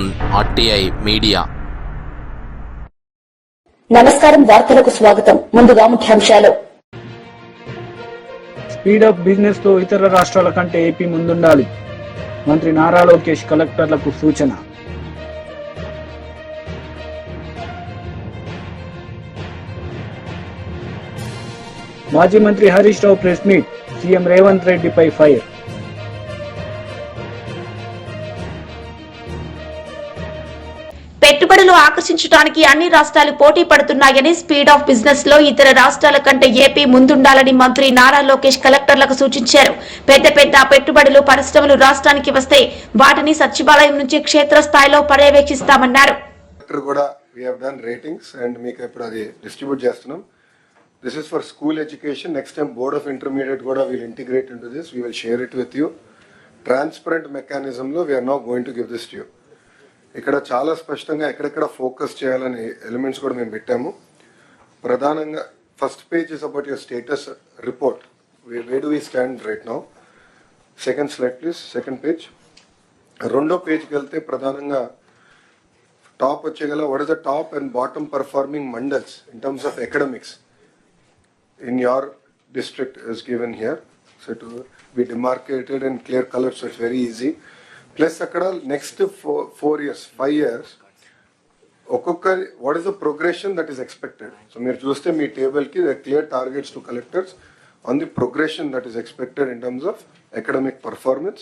Zone RTI media. నమస్కారం, వార్తలకు స్వాగతం. ముందుగా ముఖ్యాంశాలు. స్పీడ్ అప్ బిజినెస్ తో ఇతర రాష్ట్రాల కంటే ఏపీ ముందుండాలి. మంత్రి నారా లోకేష్ కలెక్టర్లకు సూచన. మాజీ మంత్రి Harish Rao press meet. CM Revanth రెడ్డిపై ఫైర్. పెట్టుబడులు ఆకర్షించడానికి అన్ని రాష్ట్రాలు పోటీ పడుతున్నాయని స్పీడ్ ఆఫ్ బిజినెస్ లో ఇతర రాష్ట్రాల కంటే ఏపీ ముందుండాలని మంత్రి నారా లోకేష్ కలెక్టర్లకు సూచించారు. పెద్ద పెట్టుబడులు పరిశ్రమలు రాష్ట్రానికి వస్తే వాటిని సచివాలయం నుంచి క్షేత్రస్థాయిలో పర్యవేక్షిస్తామన్నారు. This is for school education. Next time Board of Intermediate Goda will integrate into this. We will share it with you. Transparent mechanism lo we are now going to give this to you. ఇక్కడ చాలా స్పష్టంగా ఎక్కడెక్కడ focus చేయాలని elements కూడా మేము పెట్టాము. ప్రధానంగా first page is about your status report. Where do we stand right now. Second slide please. Second page. రెండో పేజ్కి వెళ్తే ప్రధానంగా టాప్ వచ్చేగల what is the top and bottom performing mandals in terms of academics in your district is given here, so to be demarcated in clear colors, so it's very easy. Plus akkada next 4 years 5 years okokka what is the progression that is expected. So meer chuste mee table ki the clear targets to collectors on the progression that is expected in terms of academic performance.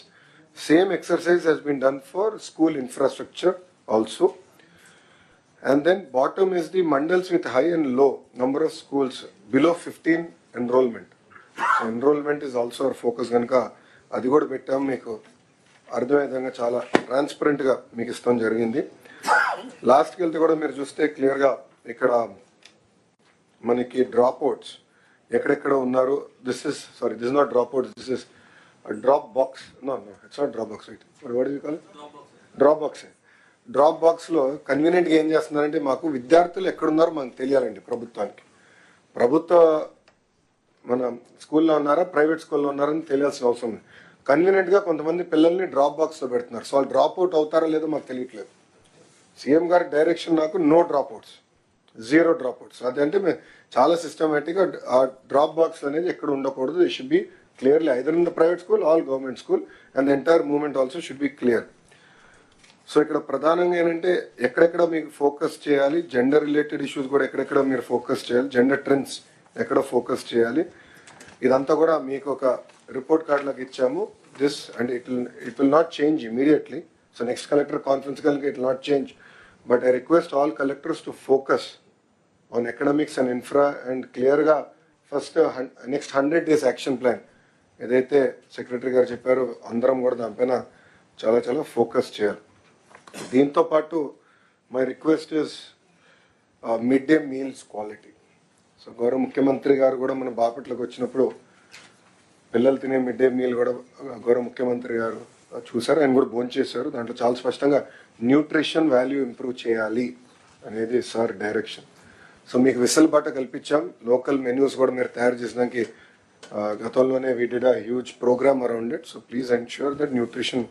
Same exercise has been done for school infrastructure also. And then bottom is the mandals with high and low number of schools below 15 enrollment. So enrollment is also our focus ganaka adi kuda pettam meeku ardhamayedanga chaala transparent ga meeku istam jarigindi. Last ki velte kuda meer chuste clear ga ikkada maniki dropouts ekkada unnaru. This is not dropouts, this is a drop box. No, it's not drop box, right? What do you call it? Drop box. Drop బాక్స్లో కన్వీనియంట్గా ఏం చేస్తున్నారంటే మాకు విద్యార్థులు ఎక్కడున్నారో మనకు తెలియాలండి. ప్రభుత్వ మన స్కూల్లో ఉన్నారా ప్రైవేట్ స్కూల్లో ఉన్నారని తెలియాల్సిన అవసరం ఉంది. కన్వీనియంట్గా కొంతమంది పిల్లల్ని డ్రాప్ బాక్స్లో పెడుతున్నారు. సో వాళ్ళు డ్రాప్ అవుట్ అవుతారో లేదో మాకు తెలియట్లేదు. సీఎం గారి డైరెక్షన్ నాకు no dropouts, 0 dropouts. అదంటే మేము చాలా సిస్టమేటిక్గా ఆ డ్రాప్ బాక్స్ అనేది ఎక్కడ ఉండకూడదు. It should be clearly either in the private school all government school and the entire movement also should be clear. So ఇక్కడ ప్రధానంగా ఏంటంటే ఎక్కడెక్కడ మీకు ఫోకస్ చేయాలి, జెండర్ రిలేటెడ్ ఇష్యూస్ కూడా ఎక్కడెక్కడ మీరు ఫోకస్ చేయాలి, జెండర్ ట్రెండ్స్ ఎక్కడ ఫోకస్ చేయాలి, ఇదంతా కూడా మీకు ఒక రిపోర్ట్ కార్డులకు ఇచ్చాము. This and it will not change immediately. So next collector conference కనుక it will not change. But I request all collectors to focus on economics and infra and క్లియర్గా first next 100 days action plan ఏదైతే secretary గారు చెప్పారో అందరం కూడా దానిపైన చాలా focus చేయాలి. దీంతో పాటు my request is mid day meals quality. So గౌరవ ముఖ్యమంత్రి గారు కూడా మన బాపట్లకు వచ్చినప్పుడు పిల్లలు తినే మిడ్ డే మీల్ కూడా గౌరవ ముఖ్యమంత్రి గారు చూసారు, ఆయన కూడా భోంచేశారు. దాంట్లో చాలా స్పష్టంగా న్యూట్రిషన్ వాల్యూ ఇంప్రూవ్ చేయాలి అనేది సార్ డైరెక్షన్. సో మీకు వెసులుబాట కల్పించాం. లోకల్ మెన్యూస్ కూడా మీరు తయారు చేసినానికి గతంలోనే we did a huge program around it. So please ensure that nutrition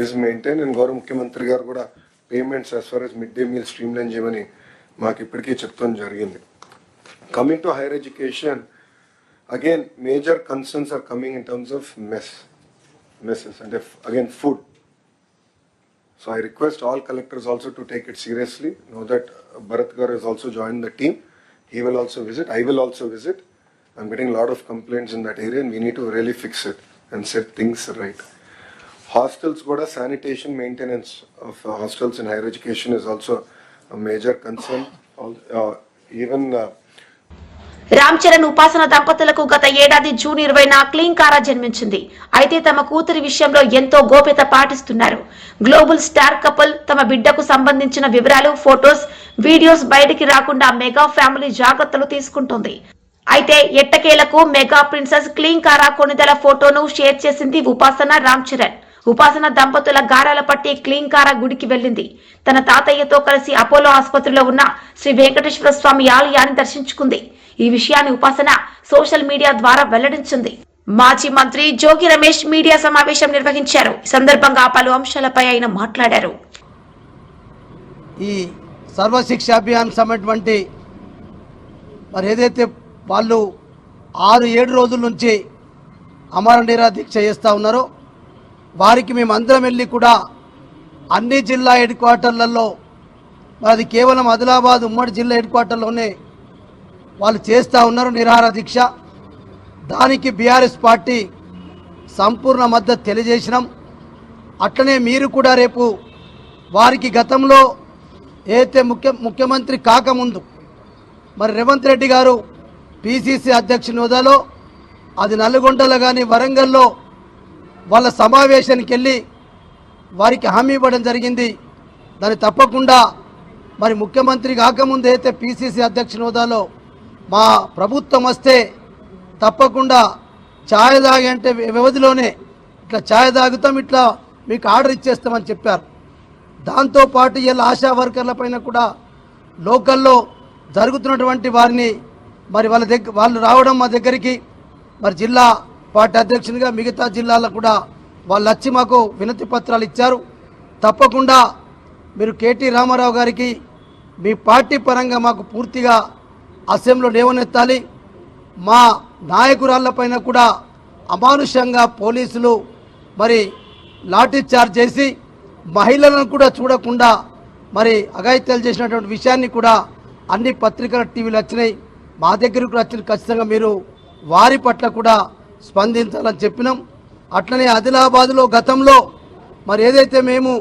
is maintained and గౌరవ ముఖ్యమంత్రి గారు కూడా payments as far as mid day meal streamline చేయమని మాకు ఇప్పటికీ చెప్తాం జరిగింది. Coming to higher education again major concerns are coming in terms of messes అంటే again food. So I request all collectors also to take it seriously. Know that Bharat గారు has also joined the team. He will also visit. I will also visit. I'm getting a lot of complaints in that area and we need to really fix it and set things right. Hostels kuda sanitation maintenance of hostels in higher education is also a major concern. Even Ram Charan ఉపాసన దంపతులకు గత ఏడాది June 20న clean కారా జన్మించింది. అయితే తమ కూతురి విషయంలో ఎంతో గోప్యత పాటిస్తున్నారు. గ్లోబల్ స్టార్ కపుల్ తమ బిడ్డకు సంబంధించిన వివరాలు, ఫోటోస్, వీడియోస్ బయటికి రాకుండా మెగా ఫ్యామిలీ జాగ్రత్తలు తీసుకుంటోంది. అయితే ఎట్టకేలకు మెగా ప్రిన్సెస్ క్లీన్ కారా కొనిదల ఫోటోను షేర్ చేసింది ఉపాసన రామ్ చరణ్. ఉపాసన దంపతుల గారాల పట్టి క్లీన్ కారా గుడికి వెళ్లింది. తన తాతయ్యతో కలిసి అపోలో ఆసుపత్రిలో ఉన్న శ్రీ వెంకటేశ్వర స్వామి ఆలయాన్ని దర్శించుకుంది. ఈ విషయాన్ని ఉపాసన సోషల్ మీడియా ద్వారా వెల్లడించింది. మాజీ మంత్రి జోగి రమేష్ మీడియా సమావేశం నిర్వహించారు. ఈ సందర్భంగా పలు అంశాలపై ఆయన మాట్లాడారు. ఈ సర్వశిక్ష అభియాన్ సమైనటువంటి మరి ఏదైతే వాళ్ళు 6-7 రోజుల నుంచి అమర నిరాదీక్ష చేస్తూ ఉన్నారో వారికి మేము అందరం వెళ్ళి కూడా అన్ని జిల్లా హెడ్ క్వార్టర్లలో మరి అది కేవలం ఆదిలాబాద్ ఉమ్మడి జిల్లా హెడ్ క్వార్టర్లోనే వాళ్ళు చేస్తూ ఉన్నారు నిరాహార దీక్ష. దానికి బీఆర్ఎస్ పార్టీ సంపూర్ణ మద్దతు తెలియజేసినాం. అట్లనే మీరు కూడా రేపు వారికి గతంలో ఏదైతే ముఖ్యమంత్రి కాకముందు మరి రేవంత్ రెడ్డి గారు పిసిసి అధ్యక్షుని హోదాలో అది నల్గొండలో కానీ వరంగల్లో వాళ్ళ సమావేశానికి వెళ్ళి వారికి హామీ ఇవ్వడం జరిగింది. దాన్ని తప్పకుండా మరి ముఖ్యమంత్రి కాకముందు అయితే పిసిసి అధ్యక్షుని హోదాలో మా ప్రభుత్వం వస్తే తప్పకుండా ఛాయ్ తాగే అంటే వ్యవధిలోనే ఇట్లా ఛాయ్ తాగుతాం, ఇట్లా మీకు ఆర్డర్ ఇచ్చేస్తామని చెప్పారు. దాంతోపాటు ఇలా ఆశా వర్కర్ల పైన కూడా లోకల్లో జరుగుతున్నటువంటి వారిని మరి వాళ్ళు రావడం మా దగ్గరికి మరి జిల్లా పార్టీ అధ్యక్షునిగా మిగతా జిల్లాలకు కూడా వాళ్ళు వచ్చి మాకు వినతి పత్రాలు ఇచ్చారు. తప్పకుండా మీరు కేటీ రామారావు గారికి మీ పార్టీ పరంగా మాకు పూర్తిగా అసెంబ్లీలో లేవనెత్తాలి. మా నాయకురాళ్లపైన కూడా అమానుషంగా పోలీసులు మరి లాఠీ చార్జ్ చేసి మహిళలను కూడా చూడకుండా మరి అఘాయిత్యాలు చేసినటువంటి విషయాన్ని కూడా అన్ని పత్రికల టీవీలు వచ్చినాయి, మా దగ్గరకు వచ్చిన ఖచ్చితంగా మీరు వారి పట్ల కూడా స్పందించాలని చెప్పినాం. అట్లనే ఆదిలాబాద్లో గతంలో మరి ఏదైతే మేము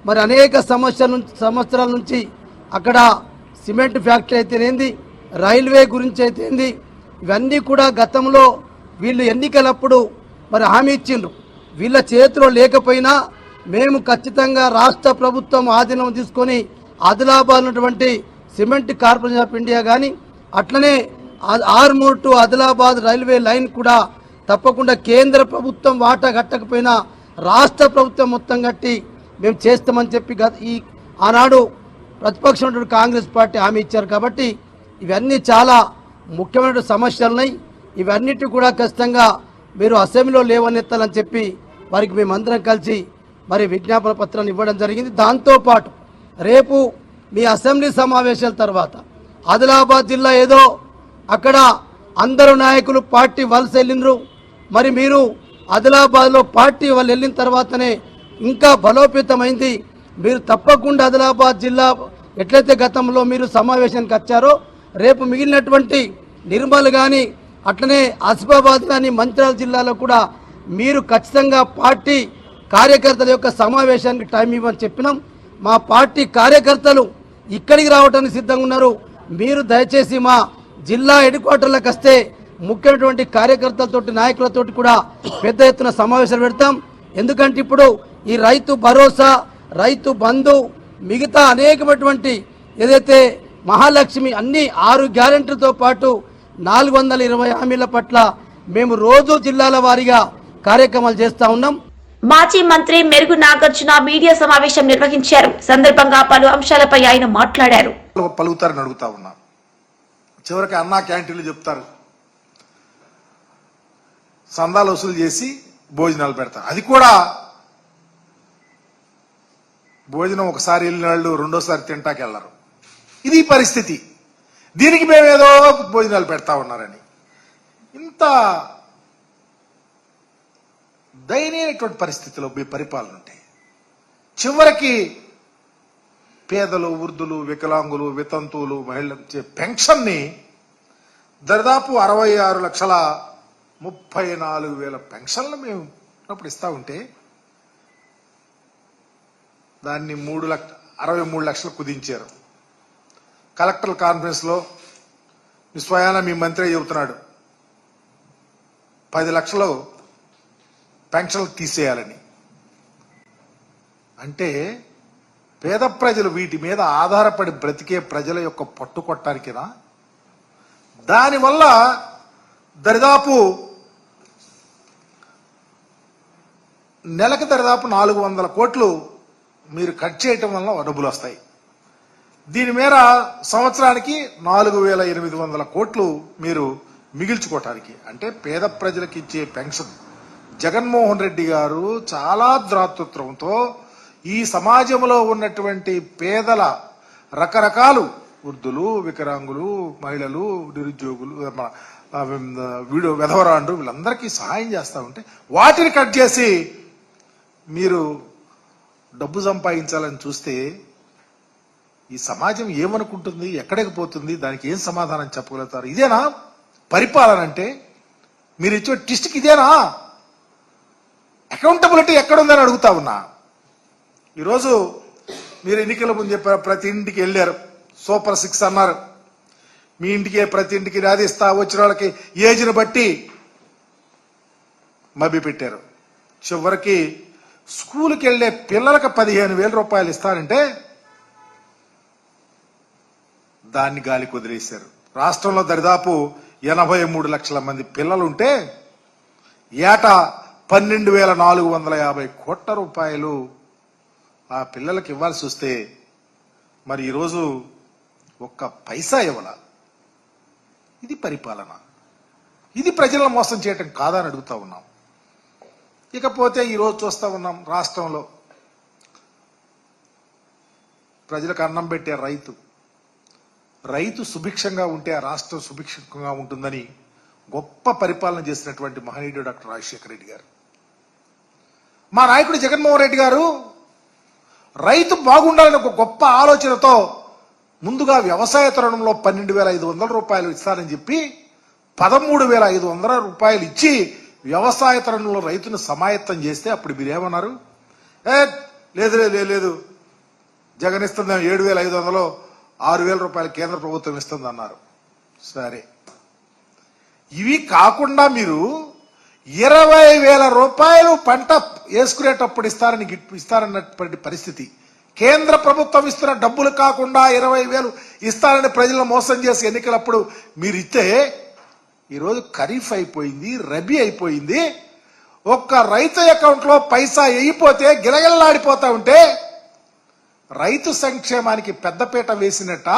మరి అనేక సంవత్సరాల నుంచి అక్కడ సిమెంట్ ఫ్యాక్టరీ అయితేనేంది, రైల్వే గురించి అయితేంది, ఇవన్నీ కూడా గతంలో వీళ్ళు ఎన్నికలప్పుడు మరి హామీ ఇచ్చిండ్రు. వీళ్ళ చేతిలో లేకపోయినా మేము ఖచ్చితంగా రాష్ట్ర ప్రభుత్వం ఆధీనం తీసుకొని ఆదిలాబాద్ ఉన్నటువంటి సిమెంట్ కార్పొరేషన్ ఆఫ్ ఇండియా కానీ అట్లనే Armoor to Adilabad railway line కూడా తప్పకుండా కేంద్ర ప్రభుత్వం వాటా కట్టకపోయినా రాష్ట్ర ప్రభుత్వం మొత్తం కట్టి మేము చేస్తామని చెప్పి ఈ ఆనాడు ప్రతిపక్షం కాంగ్రెస్ పార్టీ హామీ ఇచ్చారు. కాబట్టి ఇవన్నీ చాలా ముఖ్యమైన సమస్యలున్నాయి. ఇవన్నిటి కూడా ఖచ్చితంగా మీరు అసెంబ్లీలో లేవనెత్తాలని చెప్పి వారికి మేమందరం కలిసి మరి విజ్ఞాపన పత్రాన్ని ఇవ్వడం జరిగింది. దాంతోపాటు రేపు మీ అసెంబ్లీ సమావేశాల తర్వాత ఆదిలాబాద్ జిల్లా ఏదో అక్కడ అందరూ నాయకులు పార్టీ వలస వెళ్ళిండ్రు, మరి మీరు ఆదిలాబాద్లో పార్టీ వాళ్ళు వెళ్ళిన తర్వాతనే ఇంకా బలోపేతమైంది. మీరు తప్పకుండా ఆదిలాబాద్ జిల్లా ఎట్లయితే గతంలో మీరు సమావేశానికి వచ్చారో రేపు మిగిలినటువంటి నిర్మల్ కానీ అట్లనే ఆసిఫాబాద్ కానీ మంచిర్యాల జిల్లాలో కూడా మీరు ఖచ్చితంగా పార్టీ కార్యకర్తల యొక్క సమావేశానికి టైం ఇవ్వని చెప్పినాం. మా పార్టీ కార్యకర్తలు ఇక్కడికి రావడానికి సిద్ధంగా ఉన్నారు. మీరు దయచేసి మా జిల్లా హెడ్ క్వార్టర్లకు వస్తే ముఖ్యమైనటువంటి కార్యకర్తలతోటి నాయకులతోటి కూడా పెద్ద ఎత్తున సమావేశాలు పెడతాం. ఎందుకంటే ఇప్పుడు ఈ రైతు భరోసా, రైతు బంధు, మిగతా అనేకమైనటువంటి ఏదైతే మహాలక్ష్మి అన్ని 6 గ్యారెంటీలతో పాటు 420 హామీల పట్ల మేము రోజు జిల్లాల వారీగా కార్యక్రమాలు చేస్తా ఉన్నాం. మాజీ మంత్రి మెరుగు నాగార్జున మీడియా సమావేశం నిర్వహించారు. సందర్భంగా పలు అంశాలపై ఆయన మాట్లాడారు. పలుకుతారని అడుగుతా ఉన్నా. చివరికి అన్నా క్యాంటీన్లు చెప్తారు, సందాలు వసూలు చేసి భోజనాలు పెడతారు. అది కూడా భోజనం ఒకసారి వెళ్ళిన వాళ్ళు రెండోసారి తింటాకి వెళ్లరు. ఇది పరిస్థితి. దీనికి మేమేదో భోజనాలు పెడతా ఉన్నారని ఇంత దయనీయమైనటువంటి పరిస్థితిలో మీ పరిపాలన ఉంటే చివరికి పేదలు, వృద్ధులు, వికలాంగులు, వితంతువులు, మహిళలు పెన్షన్ని దాదాపు 66,34,000 పెన్షన్లు మేము అప్పుడు ఇస్తా ఉంటే దాన్ని 63 లక్షలు కుదించారు. కలెక్టర్ కాన్ఫరెన్స్ లో స్వయాన మీ మంత్రి చెబుతున్నాడు 10 లక్షలు పెన్షన్లు తీసేయాలని. అంటే పేద ప్రజలు వీటి మీద ఆధారపడి బ్రతికే ప్రజల యొక్క పట్టుకొట్టడానికినా? దానివల్ల దరిదాపు నెలకు దరిదాపు 400 కోట్లు మీరు కట్ చేయటం వల్ల డబ్బులు వస్తాయి. దీని మేర సంవత్సరానికి 4,800 కోట్లు మీరు మిగిల్చుకోవటానికి, అంటే పేద ప్రజలకు ఇచ్చే పెన్షన్ జగన్మోహన్ రెడ్డి గారు చాలా ద్రాతృత్వంతో ఈ సమాజంలో ఉన్నటువంటి పేదల రకరకాలు వృద్ధులు, వికలాంగులు, మహిళలు, నిరుద్యోగులు, విధవరాండ్రు వీళ్ళందరికీ సహాయం చేస్తూ ఉంటే వాటిని కట్ చేసి మీరు డబ్బు సంపాదించాలని చూస్తే ఈ సమాజం ఏమనుకుంటుంది, ఎక్కడికి పోతుంది, దానికి ఏం సమాధానం చెప్పగలుగుతారు? ఇదేనా పరిపాలన అంటే? మీరు ఇచ్చే ట్విస్ట్కి ఇదేనా అకౌంటబిలిటీ ఎక్కడుందని అడుగుతా ఉన్నా. ఈరోజు మీరు ఎన్నికల ముందు చెప్పారు, ప్రతి ఇంటికి వెళ్ళారు, సూపర్ 6 అన్నారు. మీ ఇంటికి ప్రతి ఇంటికి రాదిస్తా, వచ్చిన వాళ్ళకి ఏజ్ని బట్టి మభ్య పెట్టారు. చివరికి స్కూల్కి వెళ్లే పిల్లలకు 15,000 రూపాయలు ఇస్తారంటే దాన్ని గాలి కుదిరేశారు. రాష్ట్రంలో దరిదాపు 83 లక్షల మంది పిల్లలుంటే ఏటా 12,450 కోట్ల రూపాయలు ఆ పిల్లలకు ఇవ్వాల్సి వస్తే మరి ఈరోజు ఒక్క పైసా ఇవ్వాల. ఇది పరిపాలన? ఇది ప్రజలను మోసం చేయటం కాదా అని అడుగుతా ఉన్నాం. ఇకపోతే ఈరోజు చూస్తా ఉన్నాం, రాష్ట్రంలో ప్రజలకు అన్నం పెట్టే రైతు సుభిక్షంగా ఉంటే ఆ రాష్ట్రం సుభిక్షంగా ఉంటుందని గొప్ప పరిపాలన చేసినటువంటి మహనీయుడు డాక్టర్ రాజశేఖర రెడ్డి గారు. మా నాయకుడు జగన్మోహన్ రెడ్డి గారు రైతు బాగుండాలని ఒక గొప్ప ఆలోచనతో ముందుగా వ్యవసాయ తరుణంలో 12,500 రూపాయలు ఇస్తారని చెప్పి 13,500 రూపాయలు ఇచ్చి వ్యవసాయ తరుణంలో రైతును సమాయత్తం చేస్తే అప్పుడు మీరేమన్నారు? లేదు లేదు లేదు, జగన్ ఇస్తుంది 7,500, 6,000 రూపాయలు కేంద్ర ప్రభుత్వం ఇస్తుంది అన్నారు. సరే, ఇవి కాకుండా మీరు 20,000 రూపాయలు పంట వేసుకునేటప్పుడు ఇస్తారన్నటువంటి పరిస్థితి, కేంద్ర ప్రభుత్వం ఇస్తున్న డబ్బులు కాకుండా 20,000 ఇస్తారని ప్రజలను మోసం చేసి ఎన్నికలప్పుడు మీరు ఇస్తే ఈరోజు ఖరీఫ్ అయిపోయింది, రబీ అయిపోయింది, ఒక్క రైతు అకౌంట్ లో పైసా వేయిపోతే గిలగిల్లాడిపోతా ఉంటే రైతు సంక్షేమానికి పెద్దపీట వేసినట్ట,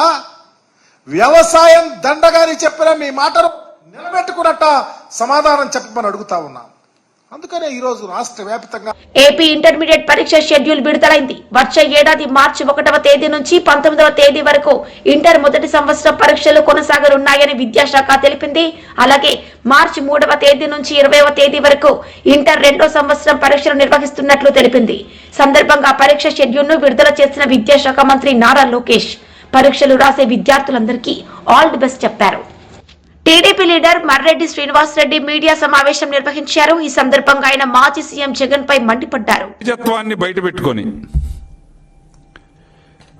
వ్యవసాయం దండగాని చెప్పిన మీ మాటను నిలబెట్టుకున్నట్ట సమాధానం చెప్పమని అడుగుతా ఉన్నాం. అందుకనే ఈ రోజు రాష్ట్ర వ్యాప్తంగా ఏపీ ఇంటర్మీడియట్ పరీక్ష షెడ్యూల్ విడుదలైంది. వచ్చే ఏడాది మార్చి 1వ తేదీ నుంచి 19వ తేదీ వరకు ఇంటర్ మొదటి సంవత్సరం పరీక్షలు కొనసాగనున్నాయని విద్యాశాఖ తెలిపింది. అలాగే మార్చి 3వ తేదీ నుంచి 20వ తేదీ వరకు ఇంటర్ 2వ సంవత్సరం పరీక్షలు నిర్వహిస్తున్నట్లు తెలిపింది. సందర్భంగా పరీక్ష షెడ్యూల్ ను విడుదల చేసిన విద్యాశాఖ మంత్రి నారా లోకేష్ పరీక్షలు రాసే విద్యార్థులందరికీ ఆల్ ది బెస్ట్ చెప్పారు. TDP leader Marreddy Srinivasa Reddy media సమావేశం నిర్వహించారు. ఈ సందర్భంగా ఆయన మాజీ సీఎం జగన్ పై మండిపడ్డారు. నిజత్వాన్ని బయట పెట్టుకొని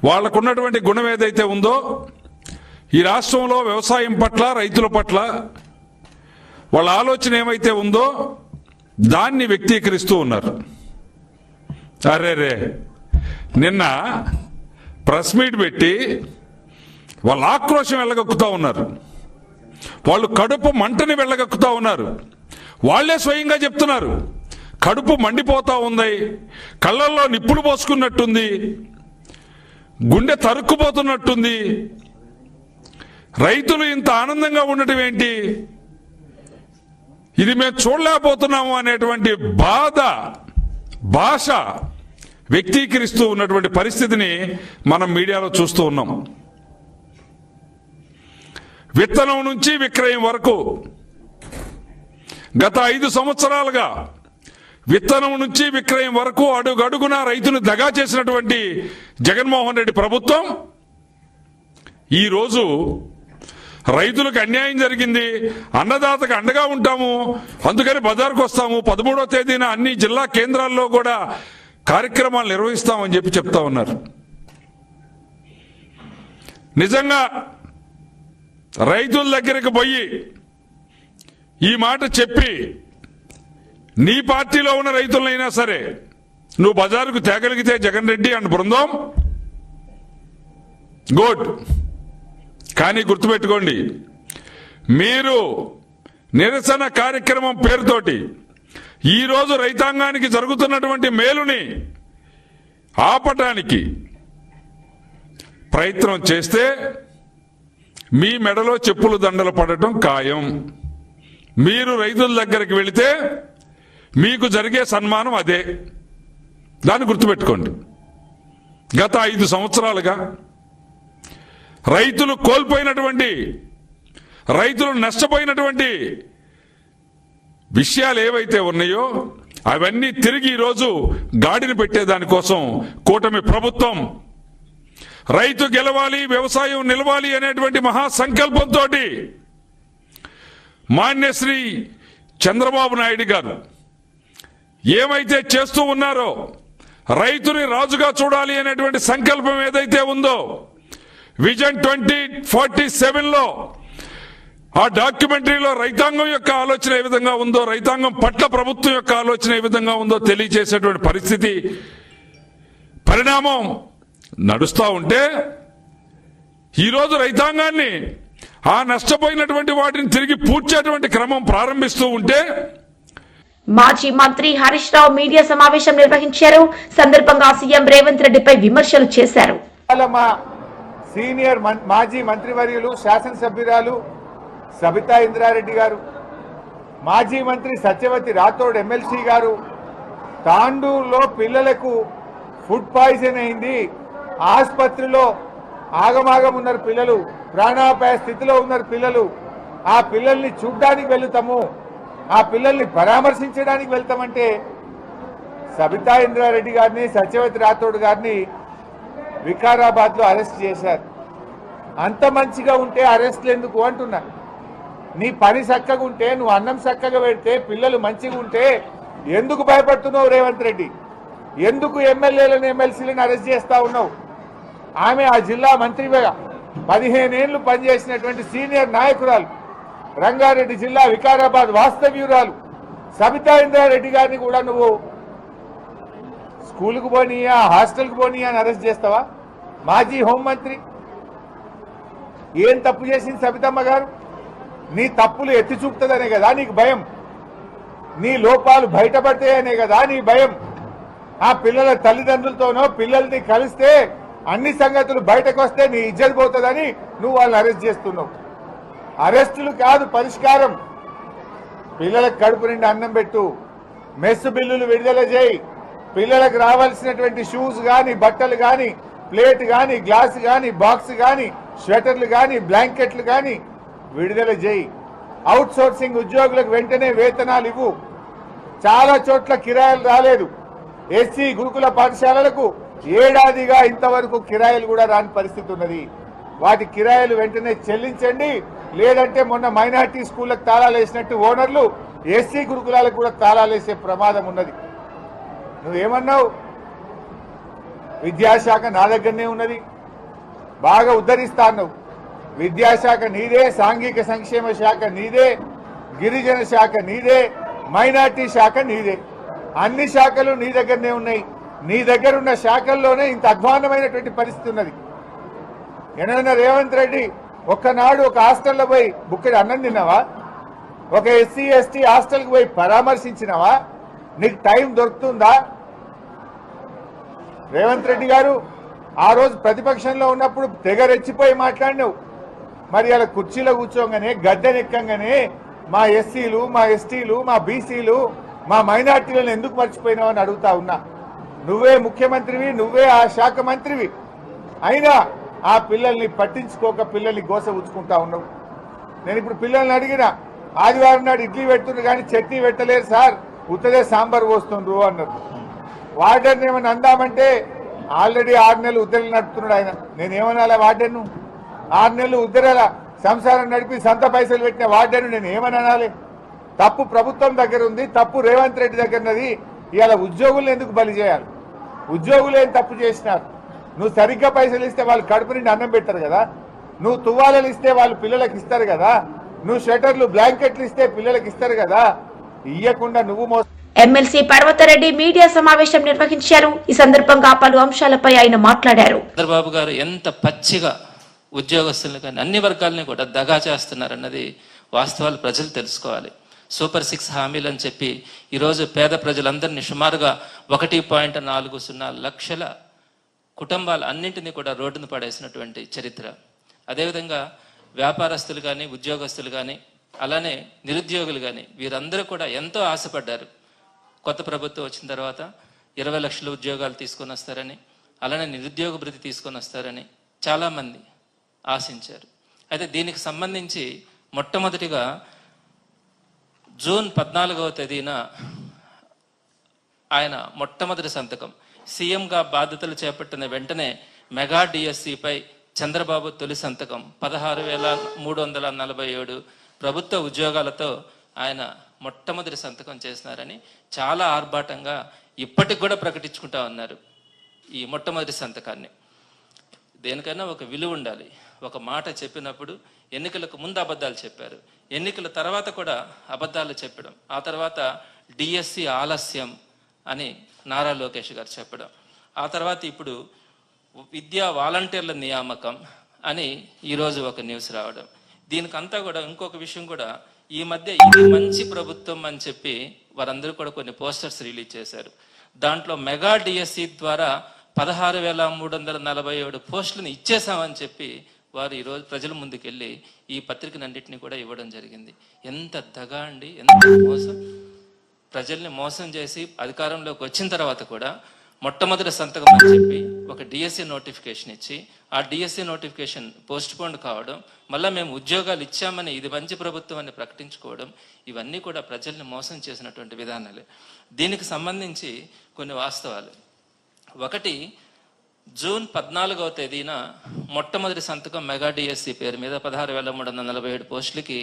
వాళ్లకున్నటువంటి గుణం ఏదైతే ఉందో ఈ రాష్ట్రంలో వ్యవసాయం పట్ల, రైతుల పట్ల వాళ్ళ ఆలోచన ఏమైతే ఉందో దాన్ని వ్యక్తీకరిస్తూ ఉన్నారు. అరేరే, నిన్న ప్రెస్ మీట్ పెట్టి వాళ్ళ ఆక్రోశం వెళ్ళగక్కుతా ఉన్నారు. వాళ్ళు కడుపు మంటని వెళ్ళగక్కుతా ఉన్నారు. వాళ్లే స్వయంగా చెప్తున్నారు, కడుపు మండిపోతా ఉంది, కళ్ళల్లో నిప్పులు పోసుకున్నట్టుంది, గుండె తరుక్కుపోతున్నట్టుంది, రైతులు ఇంత ఆనందంగా ఉండటం ఏంటి, ఇది మేము చూడలేకపోతున్నాము అనేటువంటి భాష వ్యక్తీకరిస్తూ ఉన్నటువంటి పరిస్థితిని మనం మీడియాలో చూస్తూ ఉన్నాం. విత్తనం నుంచి విక్రయం వరకు గత 5 సంవత్సరాలుగా విత్తనం నుంచి విక్రయం వరకు అడుగడుగునా రైతును దగా చేసినటువంటి జగన్మోహన్ రెడ్డి ప్రభుత్వం ఈరోజు రైతులకు అన్యాయం జరిగింది, అన్నదాతకు అండగా ఉంటాము, అందుకని బజార్కు వస్తాము, 13వ తేదీన అన్ని జిల్లా కేంద్రాల్లో కూడా కార్యక్రమాలు నిర్వహిస్తామని చెప్తా ఉన్నారు. నిజంగా రైతుల దగ్గరికి పోయి ఈ మాట చెప్పి నీ పార్టీలో ఉన్న రైతులైనా సరే నువ్వు బజారుకు తేగలిగితే జగన్ రెడ్డి అండ్ బృందం గుడ్. కానీ గుర్తుపెట్టుకోండి, మీరు నిరసన కార్యక్రమం పేరుతోటి ఈరోజు రైతాంగానికి జరుగుతున్నటువంటి మేలుని ఆపటానికి ప్రయత్నం చేస్తే మీ మెడలో చెప్పులు దండలు పడటం ఖాయం. మీరు రైతుల దగ్గరికి వెళితే మీకు జరిగే సన్మానం అదే. దాన్ని గుర్తుపెట్టుకోండి. గత 5 సంవత్సరాలుగా రైతులు కోల్పోయినటువంటి, రైతులు నష్టపోయినటువంటి విషయాలు ఏవైతే ఉన్నాయో అవన్నీ తిరిగి ఈరోజు గాడిని పెట్టేదానికోసం కూటమి ప్రభుత్వం రైతు గెలవాలి, వ్యవసాయం నిలవాలి అనేటువంటి మహాసంకల్పంతో మాన్యశ్రీ చంద్రబాబు నాయుడు గారు ఏమైతే చేస్తూ ఉన్నారో, రైతుని రాజుగా చూడాలి అనేటువంటి సంకల్పం ఏదైతే ఉందో, విజన్ 2047లో ఆ డాక్యుమెంటరీలో రైతాంగం యొక్క ఆలోచన ఏ విధంగా ఉందో, రైతాంగం పట్ల ప్రభుత్వం యొక్క ఆలోచన ఏ విధంగా ఉందో తెలియజేసేటువంటి పరిస్థితి, పరిణామం నడుస్తూ ఉంటే ఈరోజు రైతాంగాన్ని ఆ నష్టపోయినటువంటి వాటిని తిరిగి పూడ్చేటువంటి క్రమం ప్రారంభిస్తూ ఉంటే మాజీ మంత్రి హరీష్ రావు మీడియా సమావేశం నిర్వహించారు. సందర్భంగా సీఎం రేవంత్ రెడ్డిపై విమర్శలు చేశారు. మా సీనియర్ మాజీ మంత్రివర్యులు శాసనసభ్యురాలు సబితా ఇంద్రారెడ్డి గారు, మాజీ మంత్రి సత్యవతి రాథోడ్ ఎమ్మెల్సీ గారు, తాండూరులో పిల్లలకు ఫుడ్ పాయిజన్ అయింది, ఆసుపత్రిలో ఆగమాగం ఉన్నారు పిల్లలు, ప్రాణాపాయ స్థితిలో ఉన్నారు పిల్లలు, ఆ పిల్లల్ని చూడ్డానికి వెళుతాము, ఆ పిల్లల్ని పరామర్శించడానికి వెళ్తామంటే సబితా ఇంద్రారెడ్డి గారిని, సత్యవతి రాథోడ్ గారిని వికారాబాద్లో అరెస్ట్ చేశారు. అంత మంచిగా ఉంటే అరెస్ట్లు ఎందుకు అంటున్నా. నీ పని చక్కగా ఉంటే, నువ్వు అన్నం చక్కగా పెడితే, పిల్లలు మంచిగా ఉంటే ఎందుకు భయపడుతున్నావు రేవంత్ రెడ్డి? ఎందుకు ఎమ్మెల్యేలను ఎమ్మెల్సీలను అరెస్ట్ చేస్తా ఉన్నావు? ఆమె ఆ జిల్లా మంత్రిగా 15 ఏళ్లు పనిచేసినటువంటి సీనియర్ నాయకురాలు, రంగారెడ్డి జిల్లా వికారాబాద్ వాస్తవ్యురాలు సబితా ఇంద్రారెడ్డి గారిని కూడా నువ్వు స్కూల్కు పోనీయా, హాస్టల్కి పోనీయా అని అరెస్ట్ చేస్తావా? మాజీ హోంమంత్రి ఏం తప్పు చేసింది సబితమ్మ గారు? నీ తప్పులు ఎత్తి చూపుతుందనే కదా నీకు భయం, నీ లోపాలు బయటపడతాయనే కదా నీ భయం. ఆ పిల్లల తల్లిదండ్రులతోనో పిల్లల్ని కలిస్తే అన్ని సంగతులు బయటకు వస్తే నీ ఇజ్జత్ పోతుందని నువ్వు వాళ్ళని అరెస్ట్ చేస్తున్నావు. అరెస్టులు కాదు పరిష్కారం. పిల్లలకు కడుపు నిండా అన్నం పెట్టు, మెస్ బిల్లులు విడుదల చేయి, పిల్లలకు రావాల్సినటువంటి షూస్ కానీ, బట్టలు కానీ, ప్లేట్ కానీ, గ్లాస్ కానీ, బాక్స్ కానీ, స్వెటర్లు కానీ, బ్లాంకెట్లు కానీ విడుదల చేయి. అవుట్ సోర్సింగ్ ఉద్యోగులకు వెంటనే వేతనాలు ఇవ్వు. చాలా చోట్ల కిరాయిలు రాలేదు. ఎస్సీ గురుకుల పాఠశాలలకు ఏడాదిగా ఇంతవరకు కిరాయిలు కూడా రాని పరిస్థితి ఉన్నది. వాటి కిరాయిలు వెంటనే చెల్లించండి, లేదంటే మొన్న మైనార్టీ స్కూళ్లకు తాళాలు వేసినట్టు ఓనర్లు ఎస్సీ గురుకులాలకు కూడా తాళాలు వేసే ప్రమాదం ఉన్నది. నువ్వేమన్నావు? విద్యాశాఖ నా దగ్గరనే ఉన్నది, బాగా ఉద్ధరిస్తా అన్నావు. విద్యాశాఖ నీదే, సాంఘిక సంక్షేమ శాఖ నీదే, గిరిజన శాఖ నీదే, మైనార్టీ శాఖ నీదే. అన్ని శాఖలు నీ దగ్గరనే ఉన్నాయి. నీ దగ్గర ఉన్న శాఖల్లోనే ఇంత అధ్వాన్నమైనటువంటి పరిస్థితి ఉన్నది. ఏమైనా రేవంత్ రెడ్డి ఒక్కనాడు ఒక హాస్టల్లో పోయి బుక్కడి అన్నం తిన్నావా? ఒక ఎస్సీ ఎస్టీ హాస్టల్కి పోయి పరామర్శించినావా? నీకు టైం దొరుకుతుందా? రేవంత్ రెడ్డి గారు ఆ రోజు ప్రతిపక్షంలో ఉన్నప్పుడు తెగ రెచ్చిపోయి మాట్లాడినావు. మరి అలా కుర్చీలో కూర్చోగానే, గద్దెనెక్కంగానే మా ఎస్సీలు, మా ఎస్టీలు, మా బీసీలు, మా మైనార్టీలను ఎందుకు మర్చిపోయినావు అని అడుగుతా ఉన్నా. నువ్వే ముఖ్యమంత్రివి, నువ్వే ఆ శాఖ మంత్రివి, అయినా ఆ పిల్లల్ని పట్టించుకోక పిల్లల్ని గోస ఉంచుకుంటా ఉన్నావు. నేను ఇప్పుడు పిల్లల్ని అడిగిన, ఆదివారం నాడు ఇడ్లీ పెడుతుండ్రు కానీ చట్నీ పెట్టలేరు సార్, ఉత్తదే సాంబార్ పోస్తుండ్రు అన్నారు. వార్డెన్ ఏమని అందామంటే ఆల్రెడీ 6 నెలలు ఉద్దరలు నడుపుతున్నాడు ఆయన. నేనేమనాలా వార్డెన్ను? 6 నెలలు ఉద్దరల సంసారం నడిపి సంత పైసలు పెట్టిన వార్డెన్ను నేను ఏమని అనాలి? తప్పు ప్రభుత్వం దగ్గర ఉంది, తప్పు రేవంత్ రెడ్డి దగ్గర ఉన్నది. ఇవాళ ఉద్యోగులను ఎందుకు బలి చేయాలి? ఉద్యోగులు ఏం తప్పు చేసినారు? నువ్వు సరిగ్గా పైసలు ఇస్తే వాళ్ళు కడుపు నిండి అన్నం పెడతారు కదా, నువ్వు తువ్వాలలు ఇస్తే వాళ్ళు పిల్లలకు ఇస్తారు కదా, నువ్వు షటర్లు బ్లాంకెట్లు ఇస్తే పిల్లలకు ఇస్తారు కదా, ఇయ్యకుండా నువ్వు ఎమ్మెల్సీ పర్వతరెడ్డి మీడియా సమావేశం నిర్వహించారు. ఈ సందర్భంగా పలు అంశాలపై ఆయన మాట్లాడారు. చంద్రబాబు గారు ఎంత పచ్చిగా ఉద్యోగస్తులను కానీ అన్ని వర్గాలని కూడా దగా చేస్తున్నారన్నది వాస్తవాలు ప్రజలు తెలుసుకోవాలి. సూపర్ 6 హామీలు అని చెప్పి ఈరోజు పేద ప్రజలందరినీ సుమారుగా 1.40 లక్షల కుటుంబాలు అన్నింటినీ కూడా రోడ్డును పడేసినటువంటి చరిత్ర. అదేవిధంగా వ్యాపారస్తులు కానీ, ఉద్యోగస్తులు కానీ, అలానే నిరుద్యోగులు కానీ వీరందరూ కూడా ఎంతో ఆశపడ్డారు. కొత్త ప్రభుత్వం వచ్చిన తర్వాత 20 లక్షల ఉద్యోగాలు తీసుకొని వస్తారని, అలానే నిరుద్యోగ భృతి తీసుకొని వస్తారని చాలామంది ఆశించారు. అయితే దీనికి సంబంధించి మొట్టమొదటిగా జూన్ 14వ తేదీన ఆయన మొట్టమొదటి సంతకం సీఎంగా బాధ్యతలు చేపట్టిన వెంటనే మెగా డిఎస్సిపై చంద్రబాబు తొలి సంతకం 16,347 ప్రభుత్వ ఉద్యోగాలతో ఆయన మొట్టమొదటి సంతకం చేసినారని చాలా ఆర్భాటంగా ఇప్పటికి కూడా ప్రకటించుకుంటా ఉన్నారు. ఈ మొట్టమొదటి సంతకాన్ని దేనికైనా ఒక విలువ ఉండాలి. ఒక మాట చెప్పినప్పుడు ఎన్నికలకు ముందు అబద్ధాలు చెప్పారు, ఎన్నికల తర్వాత కూడా అబద్ధాలు చెప్పడం, ఆ తర్వాత డిఎస్సి ఆలస్యం అని నారా లోకేష్ గారు చెప్పడం, ఆ తర్వాత ఇప్పుడు విద్యా వాలంటీర్ల నియామకం అని ఈరోజు ఒక న్యూస్ రావడం. దీనికంతా కూడా ఇంకొక విషయం కూడా, ఈ మధ్య ఇది మంచి ప్రభుత్వం అని చెప్పి వారందరూ కూడా కొన్ని పోస్టర్స్ రిలీజ్ చేశారు. దాంట్లో మెగా డిఎస్సి ద్వారా 16,347 పోస్టులను ఇచ్చేసామని చెప్పి వారు ఈరోజు ప్రజల ముందుకెళ్ళి ఈ పత్రికలన్నింటినీ కూడా ఇవ్వడం జరిగింది. ఎంత దగా అండి, ఎంత మోసం! ప్రజల్ని మోసం చేసి అధికారంలోకి వచ్చిన తర్వాత కూడా మొట్టమొదటి సంతకం అని చెప్పి ఒక డిఎస్సి నోటిఫికేషన్ ఇచ్చి ఆ డిఎస్సి నోటిఫికేషన్ పోస్ట్ పోన్ కావడం, మళ్ళీ మేము ఉద్యోగాలు ఇచ్చామని ఇది మంచి ప్రభుత్వం అని ప్రకటించుకోవడం, ఇవన్నీ కూడా ప్రజల్ని మోసం చేసినటువంటి విధానాలే. దీనికి సంబంధించి కొన్ని వాస్తవాలు. ఒకటి, జూన్ 14వ తేదీన మొట్టమొదటి సంతకం మెగా డిఎస్సి పేరు మీద 16,347 పోస్టులకి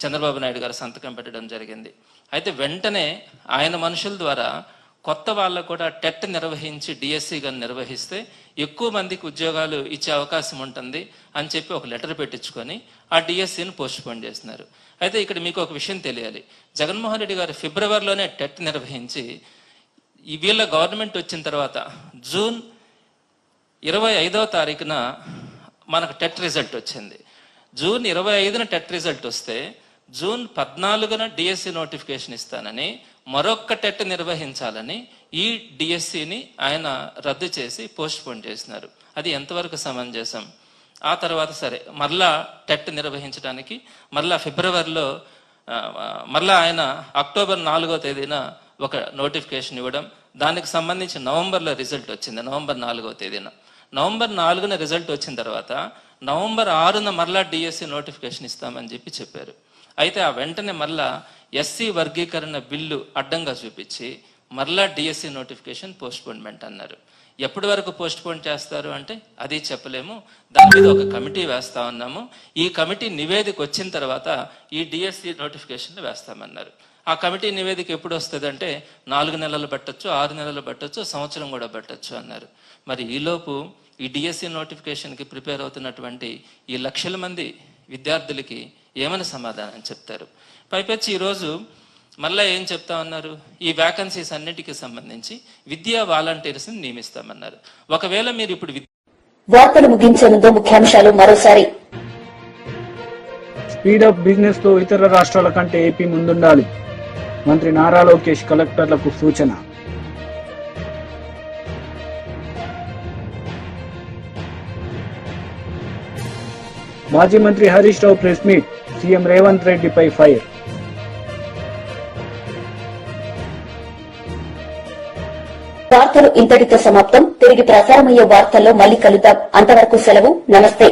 చంద్రబాబు నాయుడు గారు సంతకం పెట్టడం జరిగింది. అయితే వెంటనే ఆయన మనుషుల ద్వారా కొత్త వాళ్ళకు కూడా టెట్ నిర్వహించి డిఎస్సిగా నిర్వహిస్తే ఎక్కువ మందికి ఉద్యోగాలు ఇచ్చే అవకాశం ఉంటుంది అని చెప్పి ఒక లెటర్ పెట్టించుకొని ఆ డిఎస్సిని పోస్ట్ పోన్ చేస్తున్నారు. అయితే ఇక్కడ మీకు ఒక విషయం తెలియాలి, జగన్మోహన్ రెడ్డి గారు ఫిబ్రవరిలోనే టెట్ నిర్వహించి ఈ వీళ్ళ గవర్నమెంట్ వచ్చిన తర్వాత జూన్ 25వ తారీఖున మనకు టెట్ రిజల్ట్ వచ్చింది. జూన్ 25న టెట్ రిజల్ట్ వస్తే జూన్ 14న డిఎస్సి నోటిఫికేషన్ ఇస్తానని, మరొక్క టెట్ నిర్వహించాలని ఈ డిఎస్సిని ఆయన రద్దు చేసి పోస్ట్ పోన్ చేసినారు. అది ఎంతవరకు సమంజసం? ఆ తర్వాత సరే మరలా టెట్ నిర్వహించడానికి మరలా ఫిబ్రవరిలో మరలా ఆయన అక్టోబర్ 4వ తేదీన ఒక నోటిఫికేషన్ ఇవ్వడం, దానికి సంబంధించి నవంబర్లో రిజల్ట్ వచ్చింది. నవంబర్ 4వ తేదీన, నవంబర్ 4న రిజల్ట్ వచ్చిన తర్వాత నవంబర్ 6న మరలా డిఎస్సి నోటిఫికేషన్ ఇస్తామని చెప్పారు. అయితే ఆ వెంటనే మరలా ఎస్సీ వర్గీకరణ బిల్లు అడ్డంగా చూపించి మరలా డిఎస్సి నోటిఫికేషన్ పోస్ట్పోన్మెంట్ అన్నారు. ఎప్పటి వరకు పోస్ట్పోన్ చేస్తారు అంటే అది చెప్పలేము, దాని మీద ఒక కమిటీ వేస్తా ఉన్నాము, ఈ కమిటీ నివేదిక వచ్చిన తర్వాత ఈ డిఎస్సి నోటిఫికేషన్ వేస్తామన్నారు. ఆ కమిటీ నివేదిక ఎప్పుడు వస్తుంది అంటే 4 నెలలు పెట్టచ్చు, 6 నెలలు పెట్టచ్చు, సంవత్సరం కూడా పెట్టచ్చు అన్నారు. మరి ఈలోపు ఈ డిఎస్సి నోటిఫికేషన్కి ప్రిపేర్ అవుతున్నటువంటి ఈ లక్షల మంది విద్యార్థులకి ఏమని సమాధానం చెప్తారు? పైపెచ్చి ఈరోజు మళ్ళీ ఏం చెప్తా ఉన్నారు, ఈ వ్యాకన్సీస్ అన్నిటికీ సంబంధించి విద్యా వాలంటీర్స్ని నియమిస్తామన్నారు. ఒకవేళ మీరు ఇప్పుడు వార్తలు ముగించే ముందు ముఖ్యాంశాలు మరోసారి. స్పీడప్ బిజినెస్ తో ఇతర రాష్ట్రాల కంటే ఏపీ ముందుండాలి, మంత్రి నారా లోకేష్ కలెక్టర్లకు సూచన. మాజీ మంత్రి Harish Rao press meet, CM Revanth రెడ్డిపై ఫైర్. వార్తలు ఇంతటితో సమాప్తం. తిరిగి ప్రసారమయ్యే వార్తల్లో మళ్ళీ కలుద్దాం. అంతవరకు సెలవు. నమస్తే.